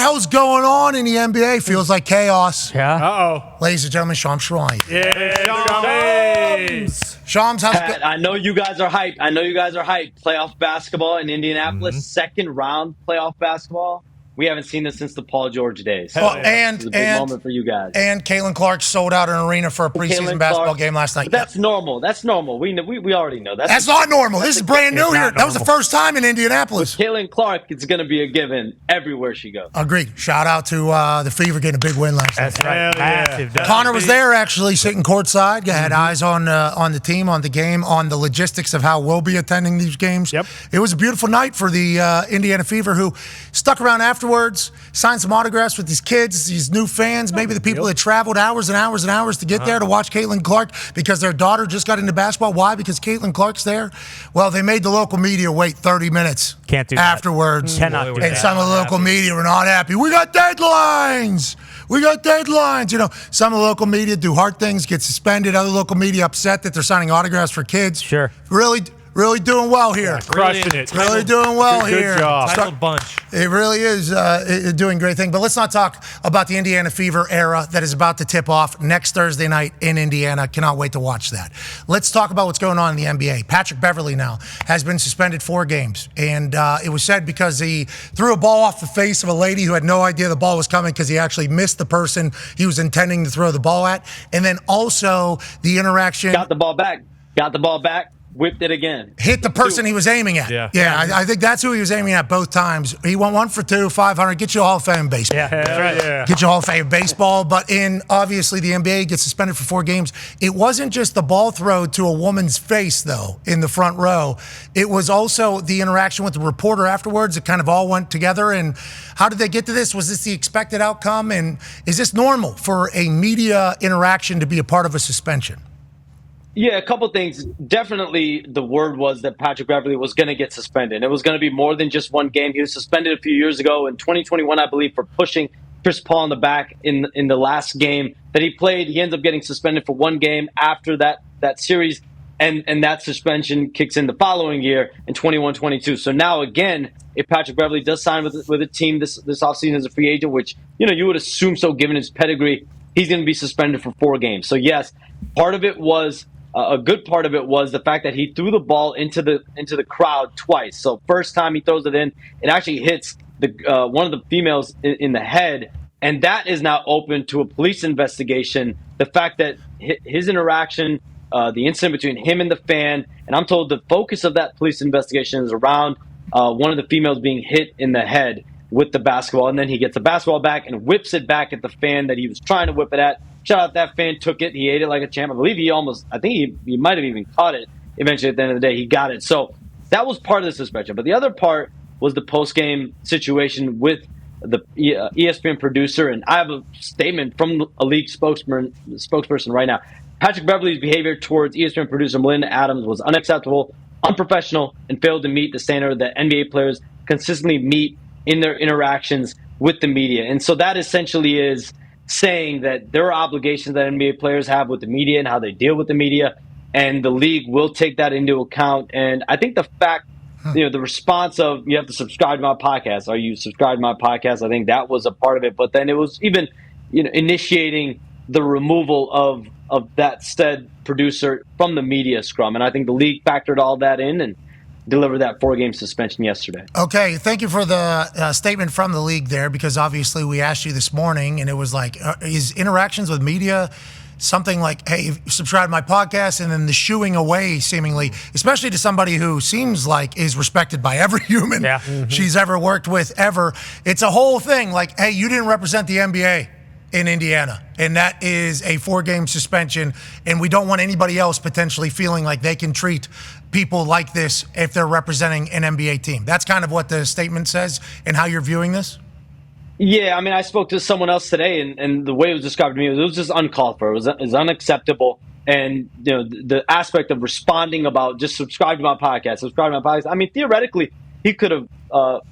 hell's going on in the NBA? Feels like chaos. Yeah. Uh-oh. Ladies and gentlemen, Shams Charania. Shams. Shams, how's it Pat, I know you guys are hyped. Playoff basketball in Indianapolis, second round playoff basketball. We haven't seen this since the Paul George days. And it's a big moment for you guys. And Caitlin Clark sold out an arena for a preseason basketball game last night. That's normal. That's normal. We already know that. That's not normal. This is brand new here. That was the first time in Indianapolis. With Caitlin Clark, it's going to be a given everywhere she goes. Agreed. Shout out to the Fever getting a big win last night. That's right. Massive. Connor was there actually sitting courtside. Had eyes on the team, on the game, on the logistics of how we'll be attending these games. Yep. It was a beautiful night for the Indiana Fever, who stuck around afterwards, signed some autographs with these kids, these new fans, maybe the people that traveled hours and hours and hours to get there to watch Caitlin Clark because their daughter just got into basketball. Why? Because Caitlin Clark's there. Well, they made the local media wait 30 minutes Can't do that. afterwards. Cannot do and that. some of the local media were not happy. We got deadlines. You know, some of the local media do hard things, get suspended. Other local media upset that they're signing autographs for kids. Sure. Really doing well here. Crushing it. Really doing well here. Good job. Titled bunch. It really is doing great thing. But let's not talk about the Indiana Fever era that is about to tip off next Thursday night in Indiana. Cannot wait to watch that. Let's talk about what's going on in the NBA. Patrick Beverly now has been suspended 4 games. And it was said because he threw a ball off the face of a lady who had no idea the ball was coming because he actually missed the person he was intending to throw the ball at. And then also the interaction. Got the ball back. Whipped it again. Hit the person he was aiming at. Yeah. I think that's who he was aiming at both times. He went 1 for 2, 500. Get you a Hall of Fame baseball. Yeah, that's right. Yeah. Get you a Hall of Fame baseball. But obviously the NBA gets suspended for 4 games. It wasn't just the ball throw to a woman's face, though, in the front row. It was also the interaction with the reporter afterwards. It kind of all went together. And how did they get to this? Was this the expected outcome? And is this normal for a media interaction to be a part of a suspension? Yeah, a couple things. Definitely the word was that Patrick Beverly was going to get suspended. It was going to be more than just 1 game. He was suspended a few years ago in 2021, I believe, for pushing Chris Paul in the back in the last game that he played. He ends up getting suspended for 1 game after that series, and that suspension kicks in the following year in 21-22. So now, again, if Patrick Beverly does sign with a team this offseason as a free agent, which you would assume so given his pedigree, he's going to be suspended for 4 games. So, yes, part of it was a good part of it was the fact that he threw the ball into the crowd twice. So first time he throws it in, it actually hits one of the females in the head, and that is now open to a police investigation. The fact that his interaction, the incident between him and the fan, and I'm told the focus of that police investigation is around one of the females being hit in the head with the basketball, and then he gets the basketball back and whips it back at the fan that he was trying to whip it at. Shout out, that fan took it. He ate it like a champ. I believe he might have even caught it eventually at the end of the day. He got it. So that was part of the suspension. But the other part was the post-game situation with the ESPN producer. And I have a statement from a league spokesperson right now. Patrick Beverly's behavior towards ESPN producer Melinda Adams was unacceptable, unprofessional, and failed to meet the standard that NBA players consistently meet in their interactions with the media. And so that essentially is saying that there are obligations that NBA players have with the media and how they deal with the media, and the league will take that into account. And I think the fact, the response of, you have to subscribe to my podcast. Are you subscribed to my podcast? I think that was a part of it. But then it was even, initiating the removal of that said producer from the media scrum. And I think the league factored all that in and delivered that 4-game suspension yesterday. Okay, thank you for the statement from the league there, because obviously we asked you this morning, and it was like, is interactions with media something like, hey, subscribe to my podcast, and then the shooing away seemingly, especially to somebody who seems like is respected by every human she's ever worked with ever. It's a whole thing like, hey, you didn't represent the NBA in Indiana, and that is a 4-game suspension, and we don't want anybody else potentially feeling like they can treat people like this if they're representing an NBA team. That's kind of what the statement says and how you're viewing this? Yeah, I mean, I spoke to someone else today, and the way it was described to me, it was just uncalled for. It was unacceptable. And, the aspect of responding about just subscribe to my podcast. I mean, theoretically, he could have,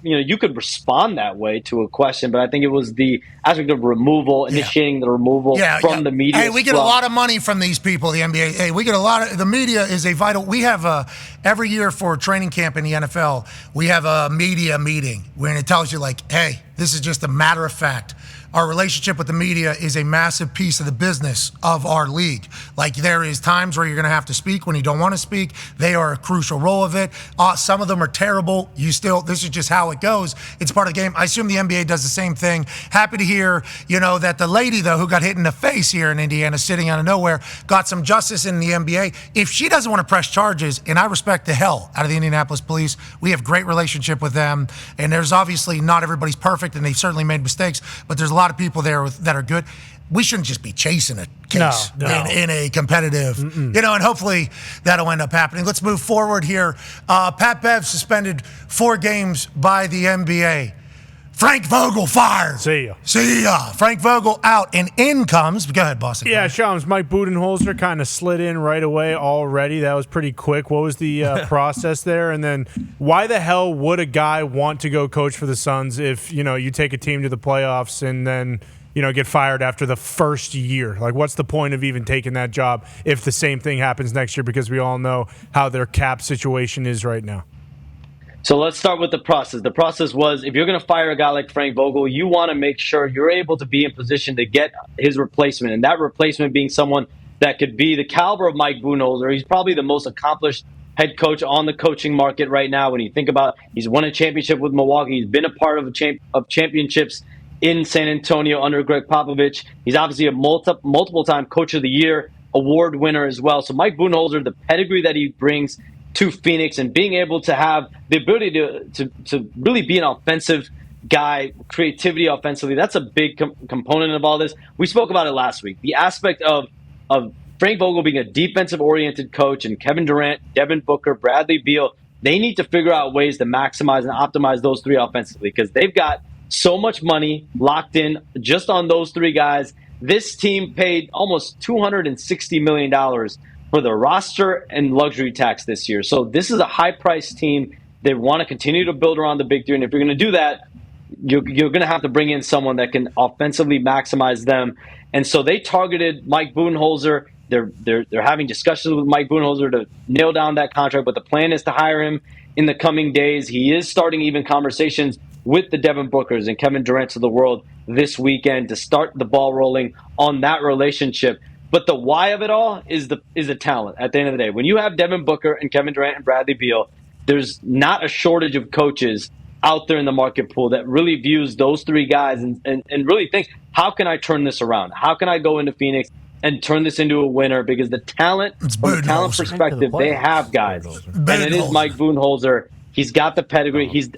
you could respond that way to a question, but I think it was the aspect of removal, initiating the removal from the media. Hey, we get a lot of money from these people, the NBA. Hey, we get a lot of, the media is a vital, we have every year for training camp in the NFL, we have a media meeting where it tells you like, hey, This is just a matter of fact. Our relationship with the media is a massive piece of the business of our league. Like, there is times where you're going to have to speak when you don't want to speak. They are a crucial role of it. Some of them are terrible. This is just how it goes. It's part of the game. I assume the NBA does the same thing. Happy to hear, that the lady, though, who got hit in the face here in Indiana, sitting out of nowhere, got some justice in the NBA. If she doesn't want to press charges, and I respect the hell out of the Indianapolis police, we have great relationship with them. And there's obviously not everybody's perfect, and they've certainly made mistakes, but there's a lot of people there that are good. We shouldn't just be chasing a case in a competitive, and hopefully that'll end up happening. Let's move forward here. Pat Bev suspended 4 games by the NBA. Frank Vogel fired. See ya. Frank Vogel out, and in comes. Go ahead, Boston. Yeah, Shams, Mike Budenholzer kind of slid in right away already. That was pretty quick. What was the process there? And then why the hell would a guy want to go coach for the Suns if, you take a team to the playoffs and then, get fired after the first year? Like, what's the point of even taking that job if the same thing happens next year? Because we all know how their cap situation is right now. So let's start with the process. The process was, if you're going to fire a guy like Frank Vogel, you want to make sure you're able to be in position to get his replacement. And that replacement being someone that could be the caliber of Mike Budenholzer. He's probably the most accomplished head coach on the coaching market right now. When you think about, he's won a championship with Milwaukee. He's been a part of championships in San Antonio under Greg Popovich. He's obviously a multiple-time Coach of the Year award winner as well. So Mike Budenholzer, the pedigree that he brings to Phoenix and being able to have the ability to really be an offensive guy, creativity offensively, that's a big component of all this. We spoke about it last week. The aspect of Frank Vogel being a defensive-oriented coach and Kevin Durant, Devin Booker, Bradley Beal, they need to figure out ways to maximize and optimize those 3 offensively because they've got so much money locked in just on those 3 guys. This team paid almost $260 million for the roster and luxury tax this year. So this is a high-priced team. They want to continue to build around the big 3. And if you're going to do that, you're going to have to bring in someone that can offensively maximize them. And so they targeted Mike Budenholzer. They're having discussions with Mike Budenholzer to nail down that contract, but the plan is to hire him in the coming days. He is starting even conversations with the Devin Bookers and Kevin Durants of the world this weekend to start the ball rolling on that relationship. But the why of it all is the talent at the end of the day. When you have Devin Booker and Kevin Durant and Bradley Beal, there's not a shortage of coaches out there in the market pool that really views those 3 guys and really thinks, how can I turn this around? How can I go into Phoenix and turn this into a winner? Because the talent, from a talent perspective, they have guys. And it is Mike Budenholzer. He's got the pedigree. He's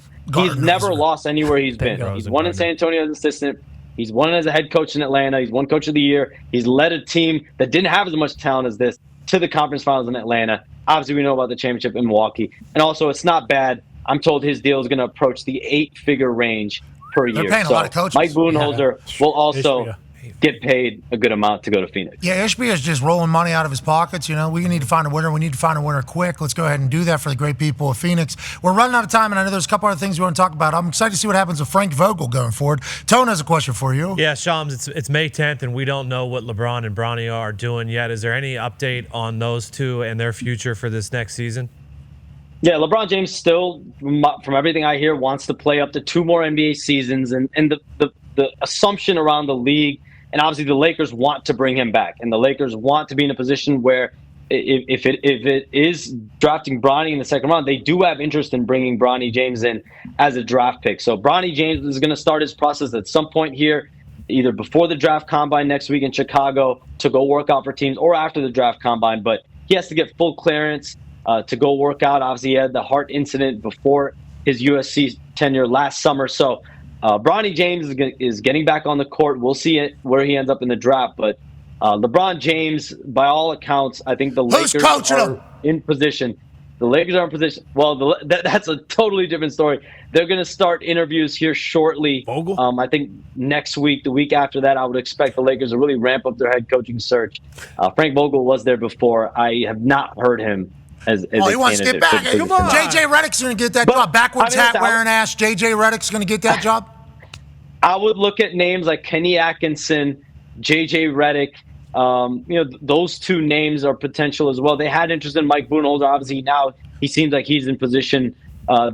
never lost anywhere he's been. He's won in San Antonio as an assistant. He's won as a head coach in Atlanta. He's won Coach of the Year. He's led a team that didn't have as much talent as this to the conference finals in Atlanta. Obviously, we know about the championship in Milwaukee. And also, it's not bad. I'm told his deal is going to approach the 8-figure range per year. They're paying a lot of coaches. Mike Budenholzer will also get paid a good amount to go to Phoenix. Yeah, Ishbia is just rolling money out of his pockets. We need to find a winner. We need to find a winner quick. Let's go ahead and do that for the great people of Phoenix. We're running out of time, and I know there's a couple other things we want to talk about. I'm excited to see what happens with Frank Vogel going forward. Tone has a question for you. Yeah, Shams, it's May 10th, and we don't know what LeBron and Bronny are doing yet. Is there any update on those 2 and their future for this next season? Yeah, LeBron James still, from everything I hear, wants to play up to 2 more NBA seasons. And the assumption around the league, and obviously the Lakers want to bring him back. And the Lakers want to be in a position where if it is drafting Bronny in the second round, they do have interest in bringing Bronny James in as a draft pick. So Bronny James is going to start his process at some point here, either before the draft combine next week in Chicago to go work out for teams or after the draft combine. But he has to get full clearance to go work out. Obviously, he had the heart incident before his USC tenure last summer. So Bronny James is getting back on the court. We'll see where he ends up in the draft. But LeBron James, by all accounts, I think the Lakers are in position. The Lakers are in position. Well, that's a totally different story. They're going to start interviews here shortly. Vogel? I think next week, the week after that, I would expect the Lakers to really ramp up their head coaching search. Frank Vogel was there before. I have not heard him as he wants to get back. Come on. JJ Redick's going to get that job. Backwards hat wearing ass. JJ Redick's going to get that job. I would look at names like Kenny Atkinson, JJ Redick. Those 2 names are potential as well. They had interest in Mike Budenholzer. Obviously, now he seems like he's in position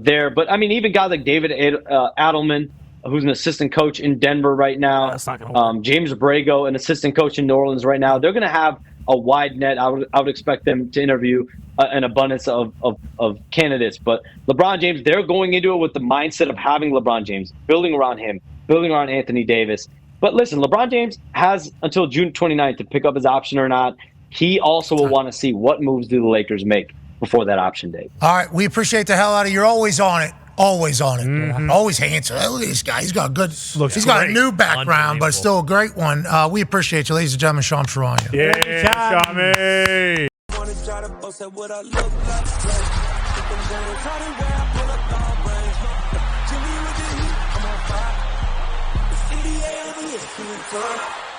there. But, I mean, even guys like David Adelman, who's an assistant coach in Denver right now. That's not gonna work. James Borrego, an assistant coach in New Orleans right now. They're going to have a wide net. I would expect them to interview an abundance of candidates. But LeBron James, they're going into it with the mindset of having LeBron James, building around him, building around Anthony Davis. But listen, LeBron James has until June 29th to pick up his option or not. He also will want to see what moves do the Lakers make before that option date. All right, we appreciate the hell out of you. You're always on it. Always on it. Always handsome. Look at this guy. He's got good. He's got a new background, but it's still a great one. We appreciate you, ladies and gentlemen. Sean Charania. Yeah, Shami. NBA